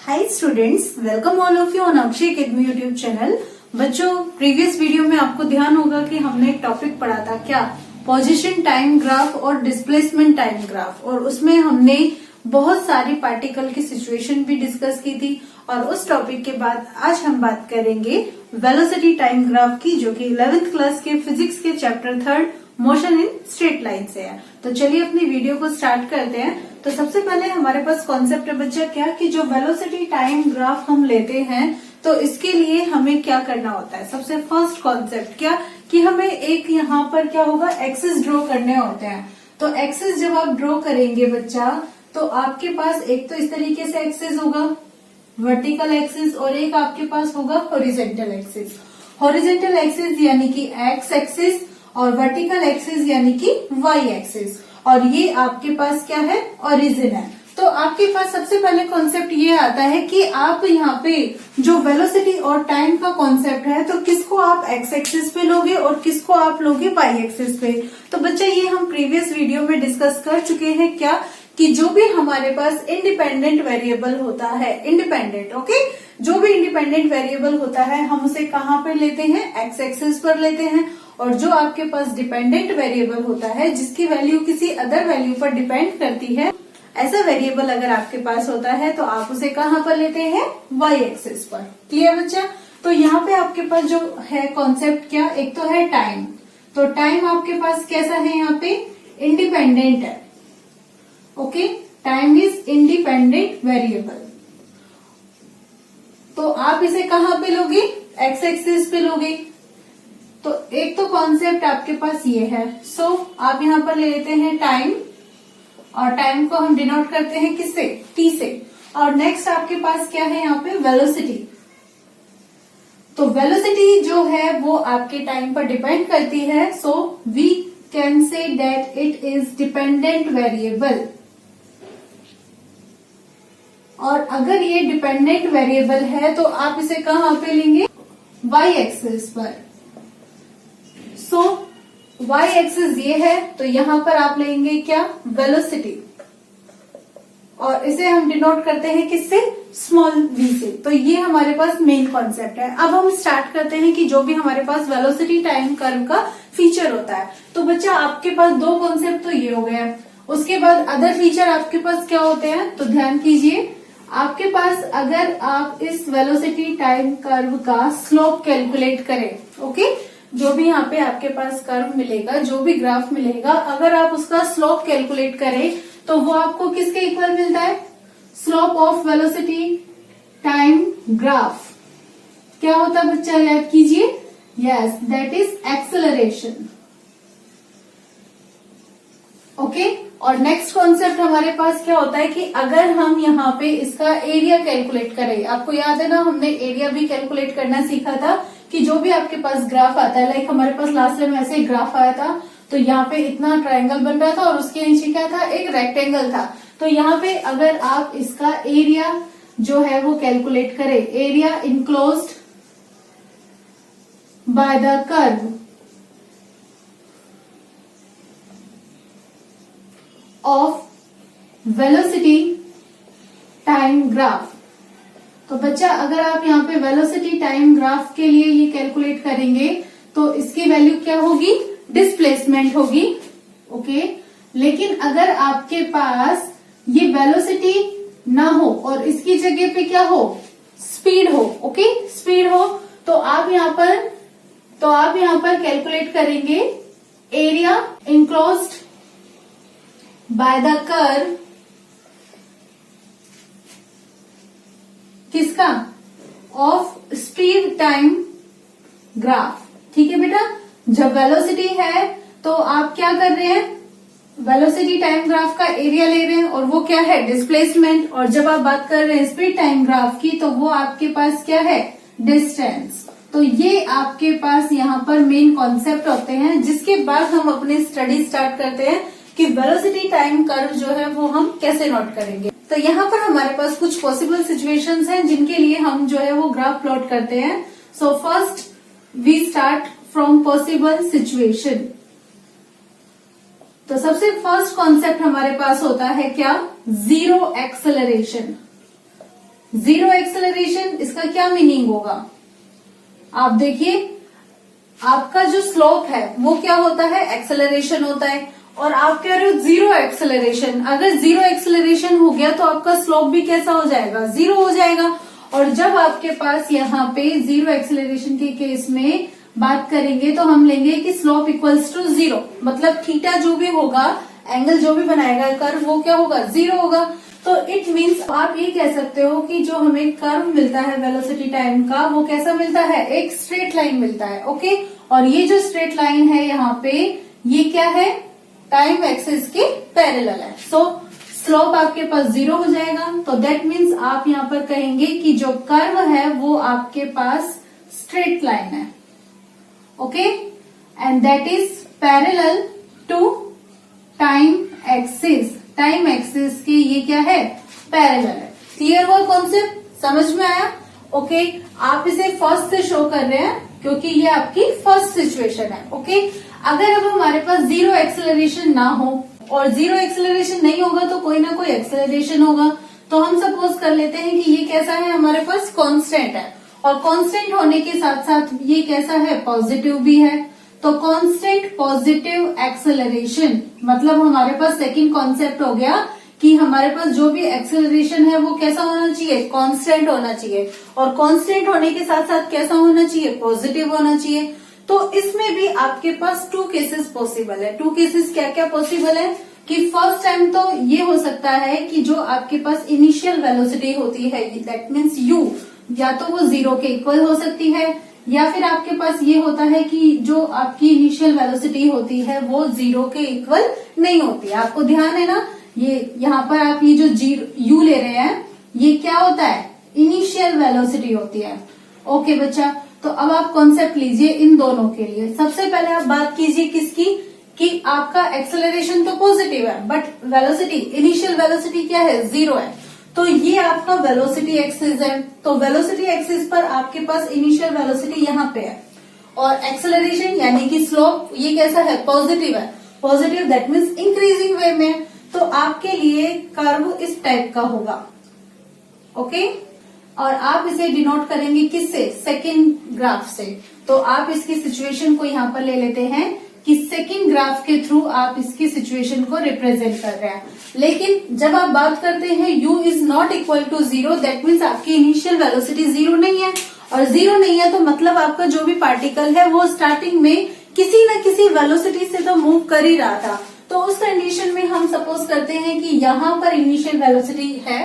Hi students, welcome all of you on Akshay academy YouTube channel. बच्चों, previous video में आपको ध्यान होगा कि हमने एक टॉपिक पढ़ा था, क्या? पोजीशन टाइम ग्राफ और डिस्प्लेसमेंट टाइम ग्राफ, और उसमें हमने बहुत सारी पार्टिकल की सिचुएशन भी डिस्कस की थी। और उस टॉपिक के बाद आज हम बात करेंगे वेलोसिटी टाइम ग्राफ की, जो कि 11th क्लास के फिजिक्स के chapter 3 motion in straight line से है। तो चलिए अपनी वीडियो को स्टार्ट करते हैं। तो सबसे पहले हमारे पास कॉन्सेप्ट है बच्चा, क्या कि जो वेलोसिटी टाइम ग्राफ हम लेते हैं तो इसके लिए हमें क्या करना होता है। सबसे फर्स्ट कॉन्सेप्ट क्या कि हमें एक यहाँ पर क्या होगा, एक्सिस ड्रॉ करने होते हैं। तो एक्सिस जब आप ड्रॉ करेंगे बच्चा, तो आपके पास एक तो इस तरीके से एक्सिस होगा, वर्टिकल एक्सिस, और एक आपके पास होगा हॉरिजेंटल एक्सिस। हॉरिजेंटल एक्सिस यानी कि एक्स एक्सिस और वर्टिकल एक्सिस यानी कि वाई एक्सिस, और ये आपके पास क्या है, ओरिजिन है। तो आपके पास सबसे पहले कॉन्सेप्ट ये आता है कि आप यहाँ पे जो वेलोसिटी और टाइम का कॉन्सेप्ट है, तो किसको आप एक्स एक्सिस पे लोगे और किसको आप लोगे वाई एक्सिस पे। तो बच्चा ये हम प्रीवियस वीडियो में डिस्कस कर चुके हैं, क्या कि जो भी हमारे पास इंडिपेंडेंट वेरिएबल होता है, इंडिपेंडेंट, ओके, जो भी इंडिपेंडेंट वेरिएबल होता है हम उसे कहाँ पे लेते हैं, एक्स एक्सिस पर लेते हैं। और जो आपके पास डिपेंडेंट वेरिएबल होता है जिसकी वैल्यू किसी अदर वैल्यू पर डिपेंड करती है, ऐसा वेरिएबल अगर आपके पास होता है तो आप उसे कहाँ पर लेते हैं, वाई एक्सिस पर। क्लियर बच्चा? तो यहाँ पे आपके पास जो है कॉन्सेप्ट, क्या, एक तो है टाइम। तो टाइम आपके पास कैसा है, यहाँ पे इंडिपेंडेंट है, okay, time is independent variable. तो आप इसे कहाँ पे लोगे, एक्स एक्सिस पे लोगे। तो एक तो कॉन्सेप्ट आपके पास ये है। सो आप यहाँ पर ले लेते हैं टाइम, और टाइम को हम डिनोट करते हैं किससे, टी से। और नेक्स्ट आपके पास क्या है यहाँ पे, वेलोसिटी। तो वेलोसिटी जो है वो आपके टाइम पर डिपेंड करती है। So we can say that it is dependent variable. और अगर ये डिपेंडेंट वेरिएबल है तो आप इसे कहाँ पे लेंगे, वाई एक्सिस पर। सो वाई एक्सिस ये है, तो यहां पर आप लेंगे क्या, वेलोसिटी, और इसे हम डिनोट करते हैं किससे, स्मॉल वी से। तो ये हमारे पास मेन कॉन्सेप्ट है। अब हम स्टार्ट करते हैं कि जो भी हमारे पास वेलोसिटी टाइम कर्व का फीचर होता है। तो बच्चा आपके पास दो कॉन्सेप्ट तो ये हो गया, उसके बाद अदर फीचर आपके पास क्या होते हैं। तो ध्यान कीजिए, आपके पास अगर आप इस वेलोसिटी टाइम कर्व का स्लोप कैलकुलेट करें, ओके, जो भी यहाँ पे आपके पास कर्व मिलेगा, जो भी ग्राफ मिलेगा, अगर आप उसका स्लोप कैलकुलेट करें तो वो आपको किसके इक्वल मिलता है, slope of velocity time graph. क्या होता है बच्चा, याद कीजिए, yes, that is acceleration, okay. और नेक्स्ट कॉन्सेप्ट हमारे पास क्या होता है कि अगर हम यहाँ पे इसका एरिया कैलकुलेट करें, आपको याद है ना, हमने एरिया भी कैलकुलेट करना सीखा था कि जो भी आपके पास ग्राफ आता है, लाइक हमारे पास लास्ट टाइम ऐसे ही ग्राफ आया था, तो यहाँ पे इतना ट्रायंगल बन रहा था और उसके नीचे क्या था, एक रेक्टेंगल था। तो यहाँ पे अगर आप इसका एरिया जो है वो कैलकुलेट करें, area enclosed by the curve of velocity time graph. तो बच्चा अगर आप यहाँ पे वेलोसिटी टाइम ग्राफ के लिए ये कैलकुलेट करेंगे तो इसकी वैल्यू क्या होगी, डिस्प्लेसमेंट होगी, ओके। लेकिन अगर आपके पास ये वेलोसिटी ना हो और इसकी जगह पे क्या हो, स्पीड हो, ओके, स्पीड हो, तो आप यहाँ पर कैलकुलेट करेंगे area enclosed by the curve किसका, ऑफ स्पीड टाइम ग्राफ। ठीक है बेटा, जब वेलोसिटी है तो आप क्या कर रहे हैं, वेलोसिटी टाइम ग्राफ का एरिया ले रहे हैं, और वो क्या है, डिस्प्लेसमेंट। और जब आप बात कर रहे हैं स्पीड टाइम ग्राफ की, तो वो आपके पास क्या है, डिस्टेंस। तो ये आपके पास यहाँ पर मेन कॉन्सेप्ट होते हैं, जिसके बाद हम अपनी स्टडी स्टार्ट करते हैं कि वेलोसिटी टाइम कर्व जो है वो हम कैसे नोट करेंगे। तो यहाँ पर हमारे पास कुछ पॉसिबल सिचुएशंस हैं जिनके लिए हम जो है वो ग्राफ प्लॉट करते हैं। So first we start from possible situation. तो सबसे फर्स्ट कॉन्सेप्ट हमारे पास होता है क्या, जीरो एक्सेलरेशन। जीरो एक्सेलरेशन, इसका क्या मीनिंग होगा? आप देखिए, आपका जो स्लोप है वो क्या होता है? एक्सेलरेशन होता है। और आप कह रहे हो जीरो एक्सेलरेशन, अगर जीरो एक्सेलरेशन हो गया तो आपका स्लोप भी कैसा हो जाएगा? जीरो हो जाएगा। और जब आपके पास यहाँ पे जीरो एक्सेलरेशन के केस में बात करेंगे तो हम लेंगे कि स्लोप इक्वल्स टू जीरो, मतलब थीटा जो भी होगा, एंगल जो भी बनाएगा कर्व, वो क्या होगा? जीरो होगा। तो इट मीन्स आप ये कह सकते हो कि जो हमें कर्व मिलता है वेलोसिटी टाइम का, वो कैसा मिलता है? एक स्ट्रेट लाइन मिलता है। ओके, और ये जो स्ट्रेट लाइन है यहाँ पे, ये क्या है? टाइम एक्सिस के पैरेलल है। सो स्लोप आपके पास जीरो हो जाएगा। तो दैट मीन्स आप यहाँ पर कहेंगे कि जो कर्व है वो आपके पास स्ट्रेट लाइन है। Okay, and that is parallel to time axis. Time axis के ये क्या है? पैरेलल है। क्लियर हुआ कॉन्सेप्ट? समझ में आया? ओके, आप इसे फर्स्ट से शो कर रहे हैं क्योंकि ये आपकी फर्स्ट सिचुएशन है। ओके, अगर अब हमारे पास जीरो एक्सेलरेशन ना हो, और जीरो एक्सेलरेशन नहीं होगा तो कोई ना कोई एक्सेलरेशन होगा, तो हम सपोज कर लेते हैं कि ये कैसा है? हमारे पास कांस्टेंट है, और कांस्टेंट होने के साथ साथ ये कैसा है? पॉजिटिव भी है। तो कांस्टेंट पॉजिटिव एक्सेलरेशन, मतलब हमारे पास सेकंड कॉन्सेप्ट हो गया कि हमारे पास जो भी एक्सेलरेशन है वो कैसा होना चाहिए? कांस्टेंट होना चाहिए। और कांस्टेंट होने के साथ साथ कैसा होना चाहिए? पॉजिटिव होना चाहिए। तो इसमें भी आपके पास टू केसेस पॉसिबल है। टू केसेस क्या क्या पॉसिबल है? कि फर्स्ट टाइम तो ये हो सकता है कि जो आपके पास इनिशियल वेलोसिटी होती है, दैट मीन्स यू, या तो वो जीरो के इक्वल हो सकती है, या फिर आपके पास ये होता है कि जो आपकी इनिशियल वेलोसिटी होती है वो जीरो के इक्वल नहीं होती है। आपको ध्यान है ना, ये यहाँ पर आप ये जो यू ले रहे हैं, ये क्या होता है? इनिशियल वेलोसिटी होती है। ओके बच्चा, तो अब आप कॉन्सेप्ट लीजिए इन दोनों के लिए। सबसे पहले आप बात कीजिए किसकी? कि आपका एक्सेलरेशन तो पॉजिटिव है, बट वेलोसिटी, इनिशियल वेलोसिटी क्या है? जीरो है। तो ये आपका वेलोसिटी एक्सिस है। तो वेलोसिटी एक्सिस पर आपके पास इनिशियल वेलोसिटी यहाँ पे है, और एक्सेलरेशन यानी कि स्लोप ये कैसा है? पॉजिटिव है। पॉजिटिव दैट मीन्स इंक्रीजिंग वे में। तो आपके लिए कर्व इस टाइप का होगा। ओके, और आप इसे डिनोट करेंगे किससे? सेकेंड ग्राफ से। तो आप इसकी सिचुएशन को यहाँ पर ले लेते हैं कि सेकेंड ग्राफ के थ्रू आप इसकी सिचुएशन को रिप्रेजेंट कर रहे हैं। लेकिन जब आप बात करते हैं u is not equal to zero, that means आपकी इनिशियल वेलोसिटी जीरो नहीं है, और जीरो नहीं है तो मतलब आपका जो भी पार्टिकल है वो स्टार्टिंग में किसी न किसी वेलोसिटी से तो मूव कर ही रहा था। तो उस कंडीशन में हम सपोज करते हैं कि यहाँ पर इनिशियल वेलोसिटी है,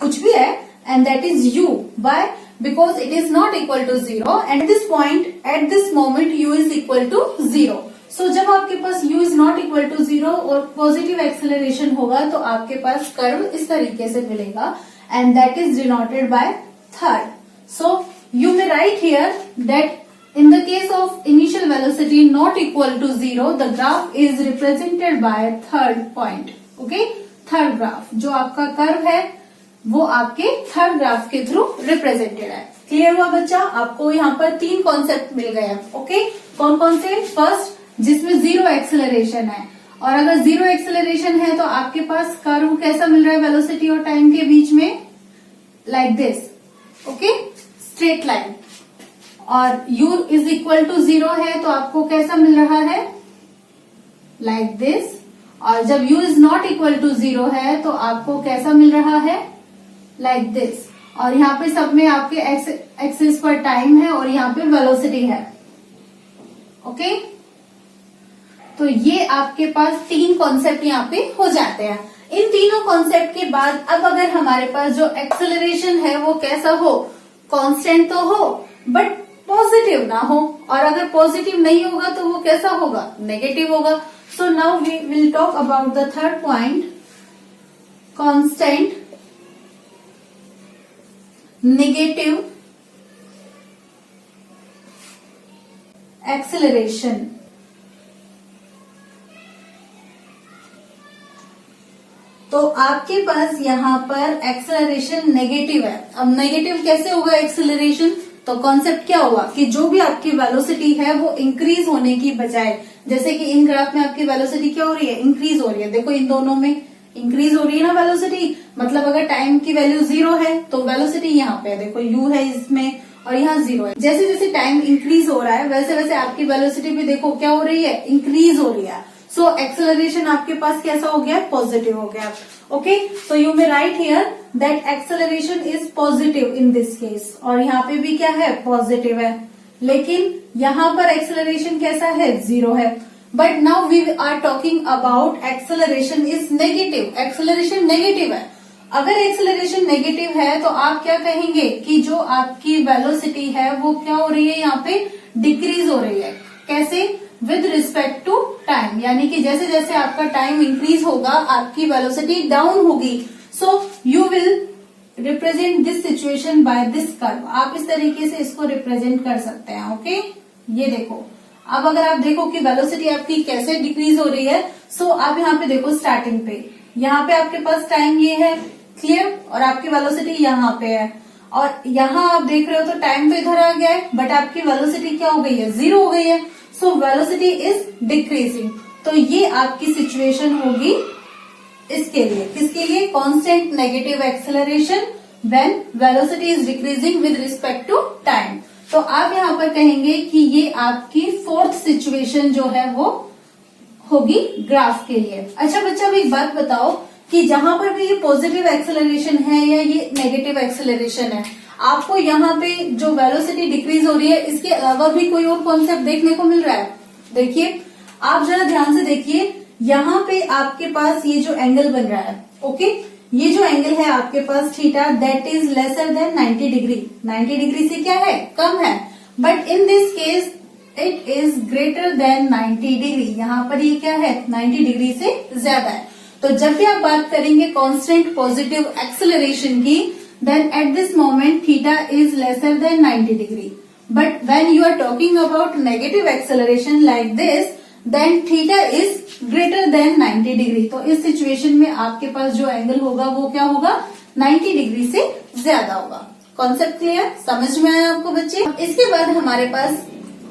कुछ भी है, and that is u. Why? Because it is not equal to zero, and at this point, at this moment, u is equal to zero. So जब आपके पास u is not equal to zero और positive acceleration होगा तो आपके पास curve इस तरीके से मिलेगा, and that is denoted by third. So you may write here that in the case of initial velocity not equal to zero, the graph is represented by third point. Okay, third graph जो आपका curve है वो आपके third graph के through represented है। Clear हुआ बच्चा? आपको यहाँ पर तीन कॉन्सेप्ट मिल गए हैं। ओके, कौन कौन से? फर्स्ट, जिसमें जीरो एक्सेलरेशन है, और अगर जीरो एक्सेलरेशन है तो आपके पास कर्व कैसा मिल रहा है वेलोसिटी और टाइम के बीच में? Like this. Okay, straight line. और u is equal to zero है तो आपको कैसा मिल रहा है? Like this. और जब u is not equal to zero है तो आपको कैसा मिल रहा है? Like this. और यहाँ पे सब में आपके एक्सिस पर टाइम है और यहाँ पे वेलोसिटी है। ओके, तो ये आपके पास तीन कॉन्सेप्ट यहाँ पे हो जाते हैं। इन तीनों कॉन्सेप्ट के बाद अब अगर हमारे पास जो एक्सेलरेशन है वो कैसा हो? कांस्टेंट तो हो बट पॉजिटिव ना हो, और अगर पॉजिटिव नहीं होगा तो वो कैसा होगा? नेगेटिव होगा। So now we will talk about the third point, constant negative acceleration. तो आपके पास यहाँ पर एक्सेलरेशन नेगेटिव है। अब नेगेटिव कैसे होगा एक्सेलरेशन? तो कॉन्सेप्ट क्या होगा कि जो भी आपकी वेलोसिटी है वो इंक्रीज होने की बजाय, जैसे कि इन ग्राफ में आपकी वेलोसिटी क्या हो रही है? इंक्रीज हो रही है। देखो इन दोनों में इंक्रीज हो रही है ना वेलोसिटी, मतलब अगर टाइम की वैल्यू 0 है तो वेलोसिटी यहाँ पे है, देखो u है इसमें और यहाँ 0 है। जैसे जैसे टाइम इंक्रीज हो रहा है वैसे वैसे आपकी वेलोसिटी भी देखो क्या हो रही है, इंक्रीज हो रही है। सो एक्सेलरेशन आपके पास कैसा हो गया, पॉजिटिव हो गया। Okay, so you may right here that acceleration is positive in this case, और यहाँ पे भी क्या है, पॉजिटिव है। लेकिन यहाँ पर एक्सेलरेशन कैसा है, 0 है। But now we are talking about acceleration is negative, acceleration negative है। अगर एक्सेलरेशन नेगेटिव है तो आप क्या कहेंगे कि जो आपकी वेलोसिटी है वो क्या हो रही है, यहाँ पे डिक्रीज हो रही है। कैसे, विद रिस्पेक्ट टू टाइम, यानी कि जैसे जैसे आपका टाइम इंक्रीज होगा आपकी वेलोसिटी डाउन होगी। So you will represent this situation by this curve, आप इस तरीके से इसको रिप्रेजेंट कर सकते हैं। ओके, ये देखो, अब अगर आप देखो कि वेलोसिटी आपकी कैसे डिक्रीज हो रही है, सो आप यहाँ पे देखो स्टार्टिंग पे, यहाँ पे आपके पास टाइम ये है, क्लियर, और आपकी वेलोसिटी यहाँ पे है, और यहाँ आप देख रहे हो तो टाइम तो इधर आ गया है बट आपकी वेलोसिटी क्या हो गई है, 0 हो गई है। So velocity is decreasing. तो ये आपकी सिचुएशन होगी इसके लिए, किसके लिए, constant negative acceleration when velocity is decreasing with respect to time. तो आप यहाँ पर कहेंगे कि ये आपकी फोर्थ सिचुएशन जो है वो होगी ग्राफ के लिए। अच्छा बच्चा, अब एक बात बताओ कि जहां पर भी ये पॉजिटिव एक्सेलरेशन है या ये नेगेटिव एक्सेलरेशन है, आपको यहाँ पे जो वेलोसिटी डिक्रीज हो रही है इसके अलावा भी कोई और कॉन्सेप्ट देखने को मिल रहा है? देखिए, आप जरा ध्यान से देखिए, यहाँ पे आपके पास ये जो एंगल बन रहा है, ओके, ये जो एंगल है आपके पास थीटा, that is lesser than 90 degree. 90 degree से क्या है, कम है। But in this case it is greater than 90 degree, यहाँ पर ये क्या है, 90 डिग्री से ज्यादा है। तो जब भी आप बात करेंगे कांस्टेंट पॉजिटिव एक्सेलरेशन की, then at this moment theta is lesser than 90 degree. But when you are talking about negative acceleration like this, then theta is greater than 90 degree. तो इस सिचुएशन में आपके पास जो एंगल होगा वो क्या होगा, 90 डिग्री से ज्यादा होगा। कॉन्सेप्ट क्लियर, समझ में आया आपको बच्चे? इसके बाद हमारे पास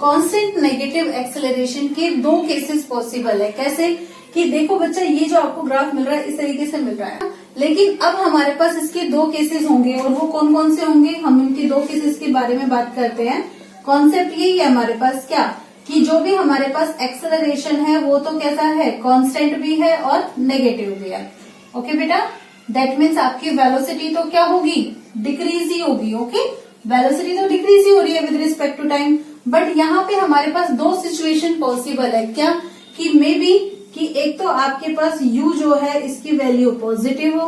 कांस्टेंट नेगेटिव एक्सेलरेशन के 2 केसेस पॉसिबल है। कैसे कि देखो बच्चा, ये जो आपको ग्राफ मिल रहा है इस तरीके से मिल रहा है, लेकिन अब हमारे पास इसके 2 केसेस होंगे, और वो कौन कौन से होंगे, हम इनके 2 केसेस के बारे में बात करते हैं। कॉन्सेप्ट यही है हमारे पास, क्या कि जो भी हमारे पास एक्सेलरेशन है वो तो कैसा है, कांस्टेंट भी है और नेगेटिव भी है। ओके बेटा, दैट मीन्स आपकी वेलोसिटी तो क्या होगी, डिक्रीज ही होगी। ओके, वेलोसिटी तो डिक्रीज ही हो रही है with respect to time. But यहाँ पे हमारे पास 2 सिचुएशन पॉसिबल है, क्या कि मे बी कि एक तो आपके पास u जो है इसकी वैल्यू पॉजिटिव हो,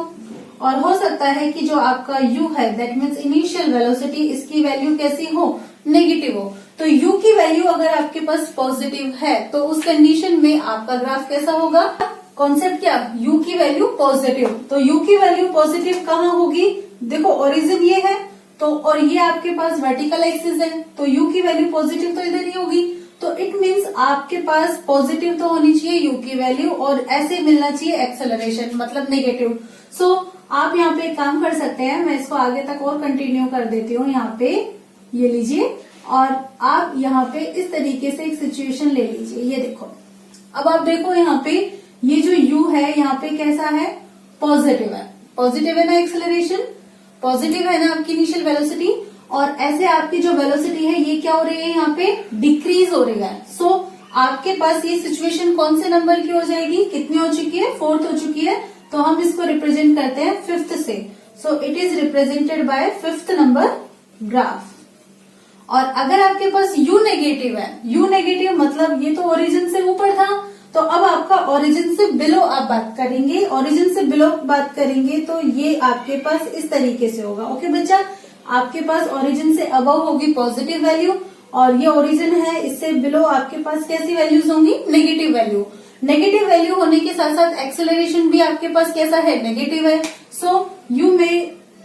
और हो सकता है कि जो आपका u है दैट मीन्स इनिशियल वेलोसिटी, इसकी वैल्यू कैसी हो, नेगेटिव हो। तो u की वैल्यू अगर आपके पास पॉजिटिव है तो उस कंडीशन में आपका ग्राफ कैसा होगा, कॉन्सेप्ट क्या, u की वैल्यू पॉजिटिव। तो u की वैल्यू पॉजिटिव कहाँ होगी, देखो ओरिजिन ये है तो, और ये आपके पास वर्टिकल एक्सिस है, तो u की वैल्यू पॉजिटिव तो इधर ही होगी। तो इट मीन्स आपके पास पॉजिटिव तो होनी चाहिए u की वैल्यू, और ऐसे मिलना चाहिए एक्सेलरेशन, मतलब नेगेटिव। सो आप यहाँ पे एक काम कर सकते हैं, मैं इसको आगे तक और कंटिन्यू कर देती हूँ। यहाँ पे ये लीजिए, और आप यहाँ पे इस तरीके से एक सिचुएशन ले लीजिए। ये देखो, अब आप देखो यहाँ पे ये जो u है यहाँ पे कैसा है, पॉजिटिव है। पॉजिटिव है ना, एक्सेलरेशन पॉजिटिव है ना आपकी इनिशियल वेलोसिटी, और ऐसे आपकी जो वेलोसिटी है ये क्या हो रही है, यहाँ पे डिक्रीज हो रही है। सो आपके पास ये सिचुएशन कौन से नंबर की हो जाएगी, कितनी हो चुकी है, 4th हो चुकी है। तो हम इसको रिप्रेजेंट करते हैं 5th से। So it is represented bye 5th number graph. और अगर आपके पास u नेगेटिव है, u नेगेटिव मतलब ये तो ओरिजिन से ऊपर था, तो अब आपका ओरिजिन से बिलो आप बात करेंगे। ओरिजिन से बिलो बात करेंगे तो ये आपके पास इस तरीके से होगा। ओके बच्चा, आपके पास ओरिजिन से अबव होगी पॉजिटिव वैल्यू, और ये ओरिजिन है, इससे बिलो आपके पास कैसी वैल्यूज होंगी, नेगेटिव वैल्यू। नेगेटिव वैल्यू होने के साथ साथ एक्सेलरेशन भी आपके पास कैसा है, नेगेटिव है। So you may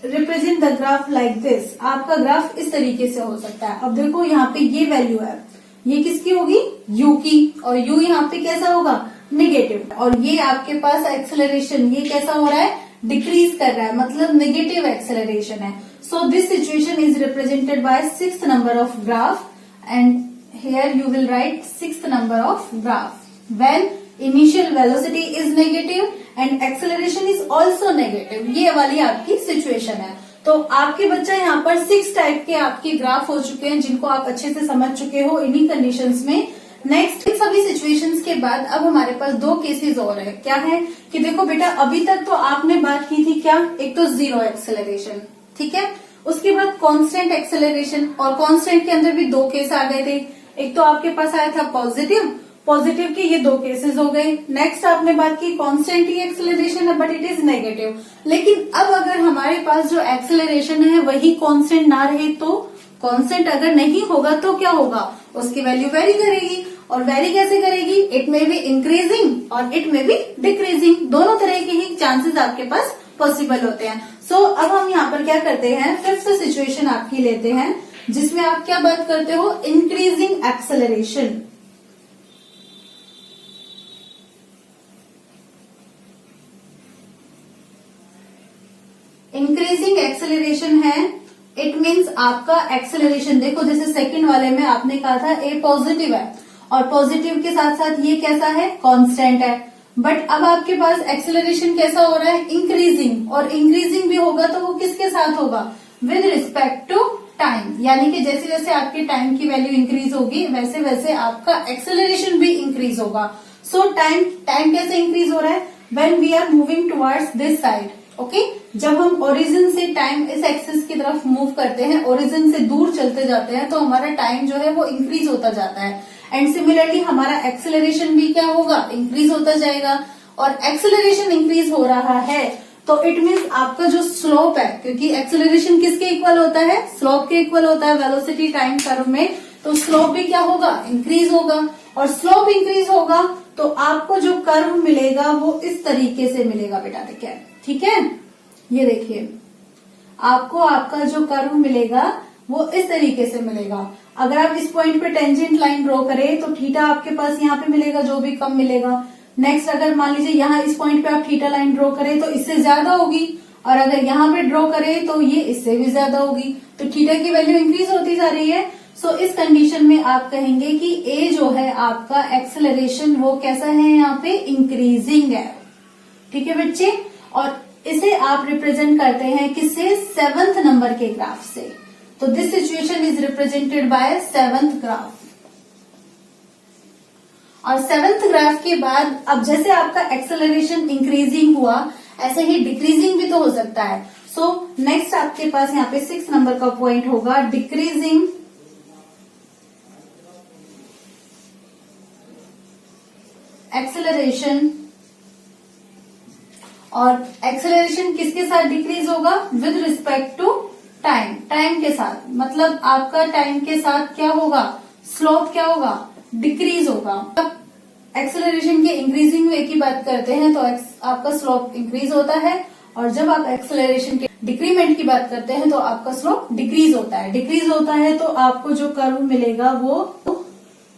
represent the graph like this, आपका ग्राफ इस तरीके से हो सकता है। अब देखो यहाँ पे ये वैल्यू है, ये किसकी होगी, u की, और u यहाँ पे कैसा होगा, नेगेटिव। और ये आपके पास एक्सेलरेशन ये कैसा हो रहा है, डिक्रीज कर रहा है, मतलब नेगेटिव एक्सेलरेशन है। So this situation is represented by 6th number of graph, and here you will write 6th number of graph when initial velocity is negative and acceleration is also negative. ये वाली आपकी situation है। तो आपके बच्चा यहाँ पर 6 टाइप के आपके ग्राफ हो चुके हैं, जिनको आप अच्छे से समझ चुके हो इन्हीं कंडीशंस में। नेक्स्ट, इन सभी सिचुएशंस के बाद अब हमारे पास 2 केसेस और है। क्या है कि देखो बेटा, अभी तक तो आपने बात की थी क्या, एक तो जीरो एक्सेलरेशन, ठीक है, उसके बाद कांस्टेंट एक्सेलरेशन, और कांस्टेंट के अंदर भी 2 केस आ गए थे। एक तो आपके पास आया था पॉजिटिव, पॉजिटिव के ये 2 केसेस हो गए। नेक्स्ट आपने बात की कांस्टेंट ही एक्सेलरेशन है बट इट इज नेगेटिव। लेकिन अब अगर हमारे पास जो एक्सेलरेशन है वही कांस्टेंट ना रहे, तो कांस्टेंट अगर नहीं होगा तो क्या होगा, उसकी वैल्यू वेरी करेगी। और वेरी कैसे करेगी, इट में बी इंक्रीजिंग और इट में बी डिक्रीजिंग, दोनों तरह के ही चांसेस आपके पास पॉसिबल होते हैं। सो अब हम यहाँ पर क्या करते हैं, 5th सिचुएशन आपकी लेते हैं, जिसमें आप क्या बात करते हो, इंक्रीजिंग एक्सेलरेशन। इंक्रीजिंग एक्सेलरेशन है, इट मीन्स आपका एक्सेलरेशन, देखो जैसे सेकंड वाले में आपने कहा था ए पॉजिटिव है और पॉजिटिव के साथ साथ ये कैसा है, कांस्टेंट है। बट अब आपके पास एक्सेलरेशन कैसा हो रहा है, इंक्रीजिंग, और इंक्रीजिंग भी होगा तो वो किसके साथ होगा, विद रिस्पेक्ट टू टाइम। यानी कि जैसे जैसे आपके टाइम की वैल्यू इंक्रीज होगी वैसे वैसे आपका एक्सेलरेशन भी इंक्रीज होगा। सो टाइम कैसे इंक्रीज हो रहा है, when we are moving towards this side, okay, जब हम ओरिजिन से टाइम इस एक्सिस की तरफ मूव करते हैं, ओरिजिन से दूर चलते जाते हैं, तो हमारा टाइम जो है वो इंक्रीज होता जाता है। एंड सिमिलरली हमारा एक्सेलरेशन भी क्या होगा, इंक्रीज होता जाएगा। और एक्सेलरेशन इंक्रीज हो रहा है तो इट मीन्स आपका जो स्लोप है, क्योंकि एक्सेलरेशन किसके इक्वल होता है, स्लोप के इक्वल होता है वेलोसिटी टाइम कर्व में, तो स्लोप भी क्या होगा, इंक्रीज होगा। और स्लोप इंक्रीज होगा तो आपको जो कर्व मिलेगा वो इस तरीके से मिलेगा बेटा, देखिए, ठीक है, ये देखिए, आपको आपका जो कर्व मिलेगा वो इस तरीके से मिलेगा। अगर आप इस पॉइंट पे टेंजेंट लाइन ड्रॉ करें तो थीटा आपके पास यहाँ पे मिलेगा, जो भी कम मिलेगा। नेक्स्ट अगर मान लीजिए यहाँ इस पॉइंट पे आप थीटा लाइन ड्रॉ करें तो इससे ज्यादा होगी, और अगर यहाँ पे ड्रॉ करें तो ये इससे भी ज्यादा होगी, तो थीटा की वैल्यू इंक्रीज होती जा रही है। सो इस कंडीशन में आप कहेंगे कि ए जो है आपका एक्सेलरेशन वो कैसा है, यहाँ पे इंक्रीजिंग है, ठीक है बच्चे। और इसे आप रिप्रेजेंट करते हैं किससे, 7th नंबर के ग्राफ से। तो this situation is represented bye 7th graph. और 7th ग्राफ के बाद अब जैसे आपका एक्सेलरेशन इंक्रीजिंग हुआ, ऐसे ही डिक्रीजिंग भी तो हो सकता है। सो नेक्स्ट आपके पास यहाँ पे 6 नंबर का पॉइंट होगा, डिक्रीजिंग एक्सेलरेशन। और एक्सेलरेशन किसके साथ डिक्रीज होगा, with respect to time, time के साथ, मतलब आपका टाइम के साथ क्या होगा, स्लोप क्या होगा, डिक्रीज होगा। अब एक्सेलरेशन के इंक्रीजिंग वे की बात करते हैं तो आपका स्लोप इंक्रीज होता है, और जब आप एक्सेलरेशन के डिक्रीमेंट की बात करते हैं तो आपका स्लोप डिक्रीज होता है। डिक्रीज होता है तो आपको जो कर्व मिलेगा वो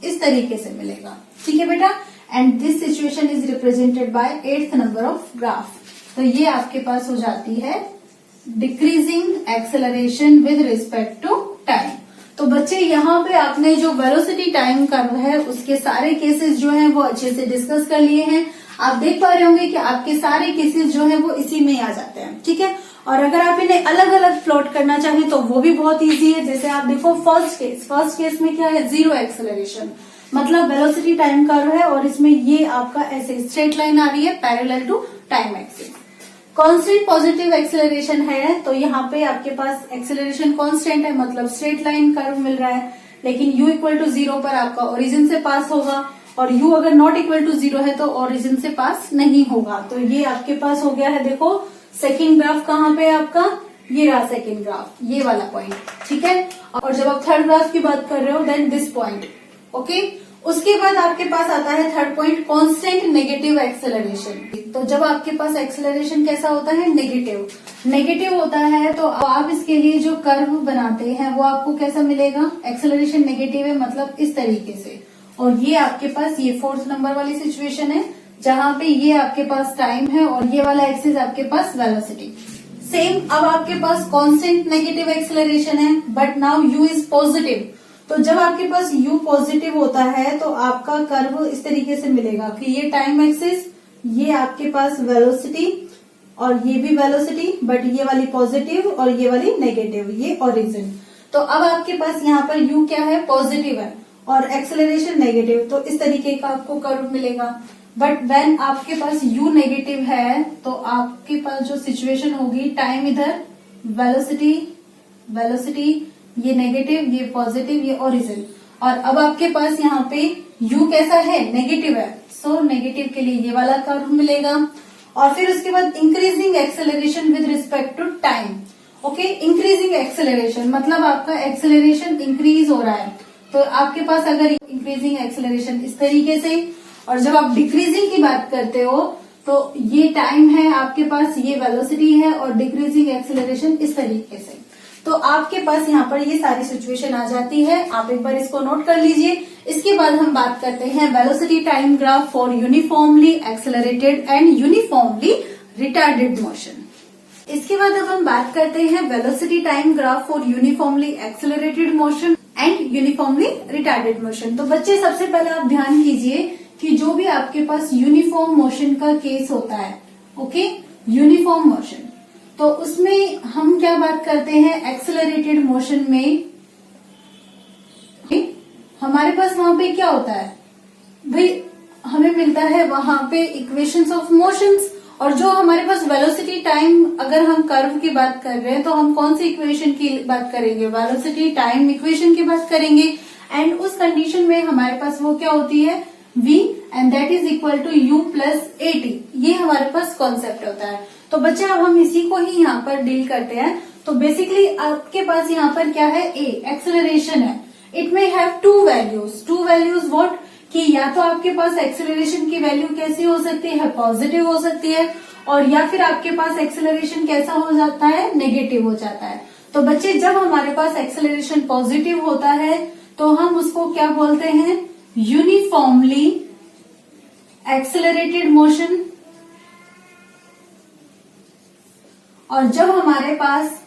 इस तरीके से मिलेगा, ठीक है बेटा। And this situation is represented by 8th number of graph. तो ये आपके पास हो जाती है decreasing acceleration with respect to time. तो बच्चे यहाँ पे आपने जो वेलोसिटी टाइम कर्व है उसके सारे केसेस जो हैं वो अच्छे से डिस्कस कर लिए हैं। आप देख पा रहे होंगे कि आपके सारे केसेस जो हैं वो इसी में आ जाते हैं, ठीक है। और अगर आप इन्हें अलग अलग प्लॉट करना चाहें तो वो भी बहुत इजी है। जैसे आप देखो फर्स्ट केस में क्या है, जीरो एक्सेलरेशन, मतलब वेलोसिटी टाइम कर्व है और इसमें ये आपका ऐसे स्ट्रेट लाइन आ रही है parallel to time axis. Constant positive acceleration है तो यहाँ पे आपके पास एक्सेलरेशन कांस्टेंट है, मतलब स्ट्रेट लाइन कर्व मिल रहा है, लेकिन u इक्वल टू 0 पर आपका ओरिजिन से पास होगा, और u अगर नॉट इक्वल टू 0 है तो ओरिजिन से पास नहीं होगा। तो ये आपके पास हो गया है, देखो सेकेंड ग्राफ कहाँ पे है आपका, ये रहा सेकेंड ग्राफ, ये वाला पॉइंट, ठीक है। और जब आप थर्ड ग्राफ की बात कर रहे हो देन दिस पॉइंट, ओके। उसके बाद आपके पास आता है third point, constant negative acceleration. तो जब आपके पास एक्सेलरेशन कैसा होता है, नेगेटिव होता है, तो आप इसके लिए जो कर्व बनाते हैं वो आपको कैसा मिलेगा, एक्सेलरेशन नेगेटिव है, मतलब इस तरीके से। और ये आपके पास ये 4th नंबर वाली सिचुएशन है जहां पे ये आपके पास टाइम है और ये वाला एक्सिस आपके पास वेलोसिटी। सेम अब आपके पास कांस्टेंट नेगेटिव एक्सेलरेशन है but now u is positive. तो जब आपके पास u पॉजिटिव होता है तो आपका कर्व इस तरीके से मिलेगा कि ये टाइम एक्सिस, ये आपके पास वेलोसिटी और ये भी वेलोसिटी, बट ये वाली पॉजिटिव और ये वाली नेगेटिव, ये ओरिजिन। तो अब आपके पास यहाँ पर u क्या है, पॉजिटिव है और एक्सेलरेशन नेगेटिव, तो इस तरीके का आपको कर्व मिलेगा। बट व्हेन आपके पास u नेगेटिव है तो आपके पास जो सिचुएशन होगी, टाइम इधर, वेलोसिटी वेलोसिटी, ये नेगेटिव, ये पॉजिटिव, ये ओरिजिन, और अब आपके पास यहाँ पे u कैसा है, नेगेटिव है, सो नेगेटिव के लिए ये वाला कर्व मिलेगा। और फिर उसके बाद increasing acceleration with respect to time. Okay, increasing acceleration मतलब आपका एक्सेलरेशन इंक्रीज हो रहा है, तो आपके पास अगर इंक्रीजिंग एक्सेलरेशन इस तरीके से, और जब आप डिक्रीजिंग की बात करते हो तो ये टाइम है आपके पास, ये वेलोसिटी है, और डिक्रीजिंग एक्सेलरेशन इस तरीके से। तो आपके पास यहाँ पर ये सारी सिचुएशन आ जाती है, आप एक बार इसको नोट कर लीजिए। इसके बाद हम बात करते हैं velocity time graph for uniformly accelerated and uniformly retarded motion. इसके बाद अब हम बात करते हैं velocity time graph for uniformly accelerated motion and uniformly retarded motion. तो बच्चे सबसे पहले आप ध्यान कीजिए कि जो भी आपके पास यूनिफॉर्म मोशन का केस होता है, ओके, यूनिफॉर्म मोशन, तो उसमें हम क्या बात करते हैं, एक्सेलरेटेड मोशन में हमारे पास वहां पे क्या होता है भाई, हमें मिलता है वहां पे इक्वेशंस ऑफ मोशंस, और जो हमारे पास वेलोसिटी टाइम, अगर हम कर्व की बात कर रहे हैं तो हम कौन सी इक्वेशन की बात करेंगे, वेलोसिटी टाइम इक्वेशन की बात करेंगे। एंड उस कंडीशन में हमारे पास वो क्या होती है, v, and that is equal to u plus at, ये हमारे पास कॉन्सेप्ट होता है। तो बच्चे अब हम इसी को ही यहाँ पर डील करते हैं। तो बेसिकली आपके पास यहाँ पर क्या है, a, एक्सेलरेशन है। It may have to values what, कि या तो आपके पास एक्सेलरेशन की वैल्यू कैसी हो सकती है, पॉजिटिव हो सकती है, और या फिर आपके पास एक्सेलरेशन कैसा हो जाता है, नेगेटिव हो जाता है। तो बच्चे जब हमारे पास एक्सेलरेशन पॉजिटिव होता है तो हम उसको क्या बोलते हैं, यूनिफॉर्मली एक्सेलरेटेड मोशन, और जब हमारे पास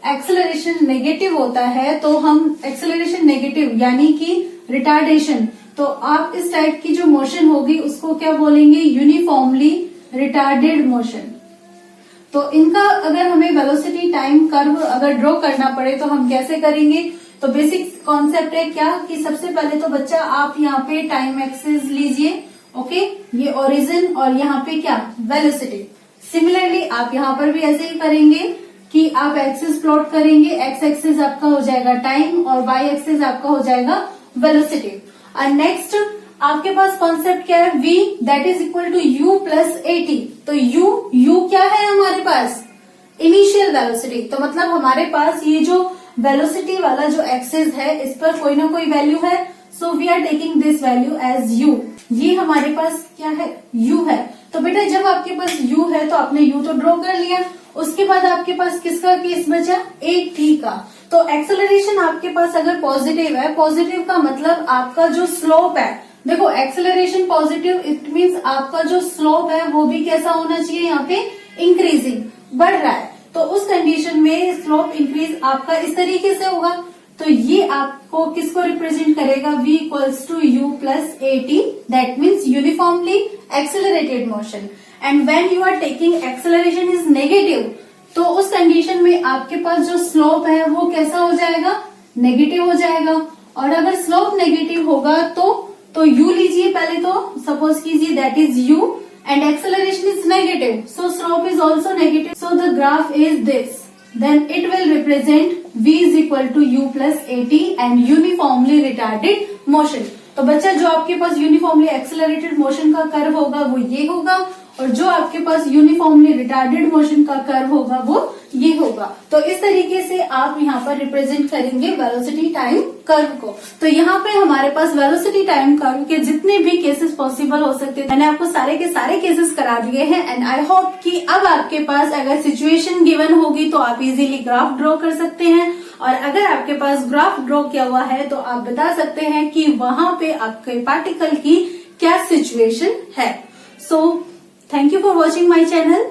एक्सेलरेशन नेगेटिव होता है तो हम एक्सेलरेशन नेगेटिव यानी कि रिटार्डेशन, तो आप इस टाइप की जो मोशन होगी उसको क्या बोलेंगे, यूनिफॉर्मली रिटार्डेड मोशन। तो इनका अगर हमें वेलोसिटी टाइम कर्व अगर ड्रॉ करना पड़े तो हम कैसे करेंगे, तो बेसिक कॉन्सेप्ट है क्या कि सबसे पहले तो बच्चा आप यहाँ पे टाइम एक्सिस लीजिए, ओके, ये ओरिजिन और यहाँ पे क्या, वेलोसिटी। सिमिलरली आप यहाँ पर भी ऐसे ही करेंगे कि आप एक्सिस प्लॉट करेंगे, एक्स एक्सिस आपका हो जाएगा टाइम और वाई एक्सिस आपका हो जाएगा वेलोसिटी। और नेक्स्ट आपके पास कॉन्सेप्ट क्या है, v, that is equal to u plus at। तो u क्या है हमारे पास, इनिशियल वेलोसिटी, तो मतलब हमारे पास ये जो वेलोसिटी वाला जो एक्सिस है इस पर कोई ना कोई वैल्यू है, so we are taking this value as u। ये हमारे पास क्या है, u है। तो बेटा जब आपके पास u है तो आपने u तो ड्रॉ कर लिया, उसके बाद आपके पास किसका केस बचा, एक t का। तो एक्सेलरेशन आपके पास अगर पॉजिटिव है, पॉजिटिव का मतलब आपका जो स्लोप है, देखो एक्सेलरेशन पॉजिटिव, इट मीन्स आपका जो स्लोप है वो भी कैसा होना चाहिए, यहाँ पे इंक्रीजिंग, बढ़ रहा है। तो उस कंडीशन में स्लोप इंक्रीज आपका इस तरीके से होगा। तो ये आपको किसको रिप्रेजेंट करेगा, v equals to u plus at, that means uniformly accelerated motion. And when you are taking acceleration is negative, तो उस कंडीशन में आपके पास जो स्लोप है वो कैसा हो जाएगा, नेगेटिव हो जाएगा। और अगर स्लोप नेगेटिव होगा तो u लीजिए पहले, तो सपोज कीजिए that is u and acceleration is negative, so slope is also negative, so the graph is this, then it will represent v is equal to u plus at and uniformly retarded motion। तो बच्चा जो आपके पास uniformly accelerated motion का curve होगा वो ये होगा, और जो आपके पास यूनिफॉर्मली रिटार्डेड मोशन का कर्व होगा वो ये होगा। तो इस तरीके से आप यहाँ पर रिप्रेजेंट करेंगे वेलोसिटी टाइम कर्व को। तो यहाँ पे हमारे पास वेलोसिटी टाइम कर्व के जितने भी केसेस पॉसिबल हो सकते हैं मैंने आपको सारे के सारे केसेस करा दिए हैं। एंड आई होप कि अब आपके पास अगर सिचुएशन गिवन होगी तो आप इजीली ग्राफ ड्रॉ कर सकते हैं, और अगर आपके पास ग्राफ ड्रॉ किया हुआ है तो आप बता सकते हैं कि वहां पे आपके पार्टिकल की क्या सिचुएशन है। So thank you for watching my channel.